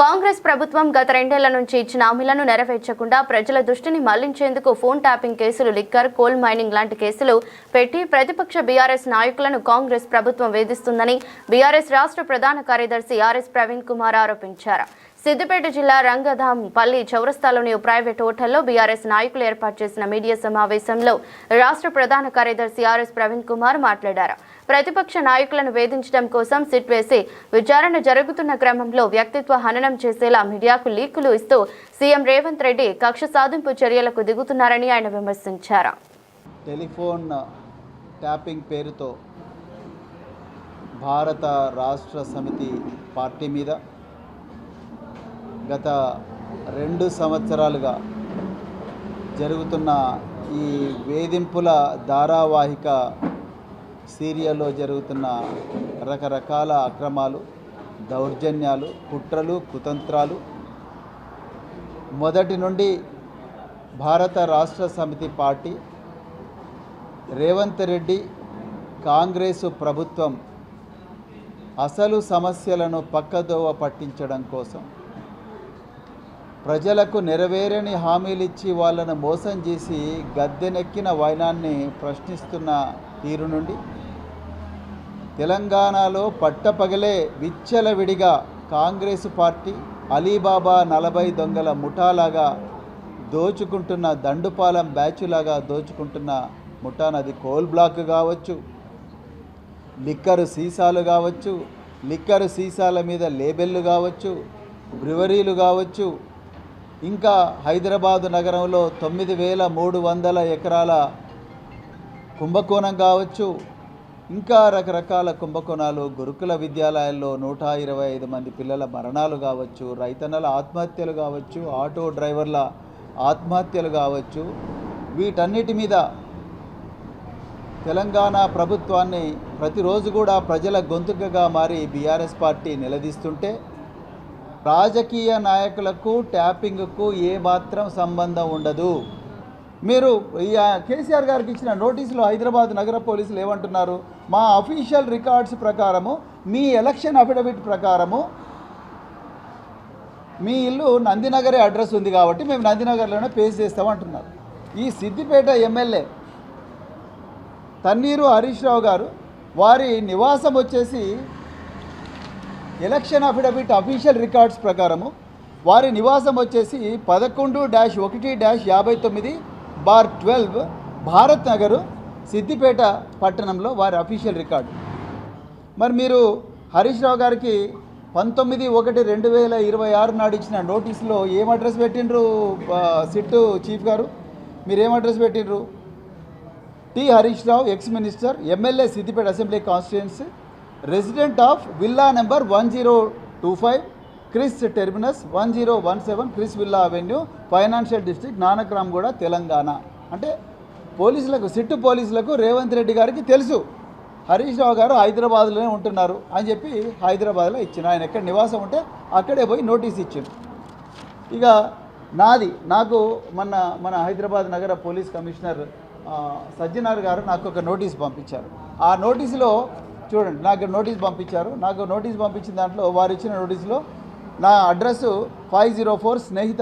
కాంగ్రెస్ ప్రభుత్వం గత 2 ఏళ్ల నుంచి ఇచ్చిన హామీలను నెరవేర్చకుండా ప్రజల దృష్టిని మళ్లించేందుకు ఫోన్ ట్యాపింగ్ కేసులు, లిక్కర్, కోల్ మైనింగ్ లాంటి కేసులు పెట్టి ప్రతిపక్ష బీఆర్ఎస్ నాయకులను కాంగ్రెస్ ప్రభుత్వం వేధిస్తుందని బీఆర్ఎస్ రాష్ట్ర ప్రధాన కార్యదర్శి ఆర్ఎస్ ప్రవీణ్ కుమార్ ఆరోపించారు. సిద్దిపేట జిల్లా రంగధాంపల్లి చౌరస్తాలోని ఓ ప్రైవేట్ హోటల్లో బీఆర్ఎస్ నాయకులు ఏర్పాటు చేసిన మీడియా సమావేశంలో రాష్ట్ర ప్రధాన కార్యదర్శి ఆర్ఎస్ ప్రవీణ్ కుమార్ మాట్లాడారు. ప్రతిపక్ష నాయకులను వేధించడం కోసం సిట్ వేసి విచారణ జరుగుతున్న క్రమంలో వ్యక్తిత్వ హననం చేసేలా మీడియాకు లీకులు ఇస్తూ సీఎం రేవంత్ రెడ్డి కక్ష సాధింపు చర్యలకు దిగుతున్నారని ఆయన విమర్శించారు. టెలిఫోన్ ట్యాపింగ్ పేరుతో భారత రాష్ట్ర సమితి పార్టీ మీద గత 2 సంవత్సరాలుగా జరుగుతున్న ఈ వేధింపుల ధారావాహిక సీరియల్లో జరుగుతున్న రకరకాల అక్రమాలు, దౌర్జన్యాలు, కుట్రలు, కుతంత్రాలు మొదటి నుండి భారత రాష్ట్ర సమితి పార్టీ, రేవంత్ రెడ్డి, కాంగ్రెసు ప్రభుత్వం అసలు సమస్యలను పక్కదోవ పట్టించడం కోసం ప్రజలకు నెరవేరని హామీలిచ్చి వాళ్ళను మోసం చేసి గద్దెనెక్కిన వైనాన్ని ప్రశ్నిస్తున్న తీరు నుండి తెలంగాణలో పట్టపగలే విచ్చలవిడిగా కాంగ్రెస్ పార్టీ అలీబాబా 40 దొంగల ముఠాలాగా దోచుకుంటున్న, దండుపాలెం బ్యాచులాగా దోచుకుంటున్న ముఠానది కోల్ బ్లాక్ కావచ్చు, లిక్కరు సీసాలు కావచ్చు, లిక్కరు సీసాల మీద లేబెల్లు కావచ్చు, బ్రివరీలు కావచ్చు, ఇంకా హైదరాబాదు నగరంలో 9,300 ఎకరాల కుంభకోణం కావచ్చు, ఇంకా రకరకాల కుంభకోణాలు, గురుకుల విద్యాలయాల్లో 125 మంది పిల్లల మరణాలు కావచ్చు, రైతన్నల ఆత్మహత్యలు కావచ్చు, ఆటో డ్రైవర్ల ఆత్మహత్యలు కావచ్చు, వీటన్నిటి మీద తెలంగాణ ప్రభుత్వాన్ని ప్రతిరోజు కూడా ప్రజల గొంతుకగా మారి బీఆర్ఎస్ పార్టీ నిలదీస్తుంటే రాజకీయ నాయకులకు ట్యాపింగ్కు ఏమాత్రం సంబంధం ఉండదు. మీరు కేసీఆర్ గారికి ఇచ్చిన నోటీసులో హైదరాబాద్ నగర పోలీసులు ఏమంటున్నారు? మా అఫీషియల్ రికార్డ్స్ ప్రకారము, మీ ఎలక్షన్ అఫిడవిట్ ప్రకారము మీ ఇల్లు నందినగరే అడ్రస్ ఉంది కాబట్టి మేము నందినగర్లోనే పేస్ చేస్తామంటున్నారు. ఈ సిద్దిపేట ఎమ్మెల్యే తన్నీరు హరీష్ రావు గారు వారి నివాసం వచ్చేసి ఎలక్షన్ అఫిడవిట్ అఫీషియల్ రికార్డ్స్ ప్రకారము వారి నివాసం వచ్చేసి 11-1-59/12 భారత్ నగరు సిద్దిపేట పట్టణంలో వారి అఫీషియల్ రికార్డు. మరి మీరు హరీష్ రావు గారికి 19/1/2026 నాడు ఇచ్చిన నోటీసులో ఏం అడ్రస్ పెట్టిండ్రు? సిట్ చీఫ్ గారు మీరు ఏం అడ్రస్ పెట్టిండ్రు? T Harish Rao, ex minister, MLA, Siddipet assembly constituency, resident of villa number 1025 Chris terminus 1017 Chris villa avenue, financial district, Nanakramguda, Telangana. అంటే పోలీసులకు, సిట్టు పోలీసులకు రేవంత్ రెడ్డి గారికి తెలుసు హరీష్ రావు గారు హైదరాబాద్లోనే ఉంటున్నారు అని చెప్పి హైదరాబాద్లో ఇచ్చిన, ఆయన ఎక్కడ నివాసం ఉంటే అక్కడే పోయి నోటీస్ ఇచ్చింది. ఇక నాకు మన హైదరాబాద్ నగర పోలీస్ కమిషనర్ సజ్జనార్ గారు నాకు ఒక నోటీస్ పంపించారు. ఆ నోటీసులో చూడండి, నాకు నోటీస్ పంపించారు. నాకు నోటీస్ పంపించిన దాంట్లో వారు ఇచ్చిన నోటీసులో నా అడ్రస్సు 504 స్నేహిత